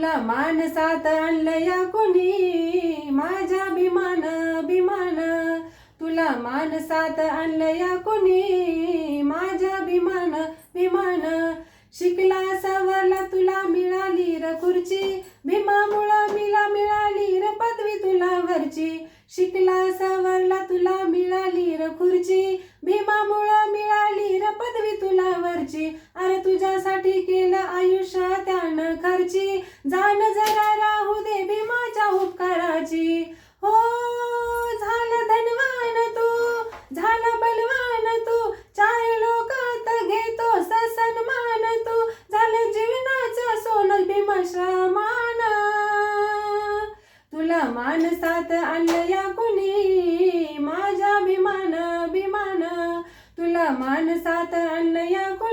तुला मानसात आणलं या कोणी, माझ्या भीमान भीमान. तुला मानसात आणलं या कोणी, माझ्या भीमान भीमान. शिकला सवरला तुला मिळाली र खुर्ची, भीमामुळं मिला मिळाली र पदवी तुला वरची. शिकला सवरला तुला मिळाली र खुर्ची, भीमामुळं मिळाली र पदवी तुला वरची. अरे तुझ्यासाठी केलं आयुष्य त्यानं खर्ची, जाण जरा राहू दे भीमाच्या उपकाराची. हो झाला धनवान तू, झाला बलवान तू, चार लोकात घेतो सन्मान तू. झालं जीवनाचं सोनं भीमश्रमान. तुला मानसात आणलं या कोणी, माझ्या भीमान भीमान. तुला मानसात आणलं या कोणी.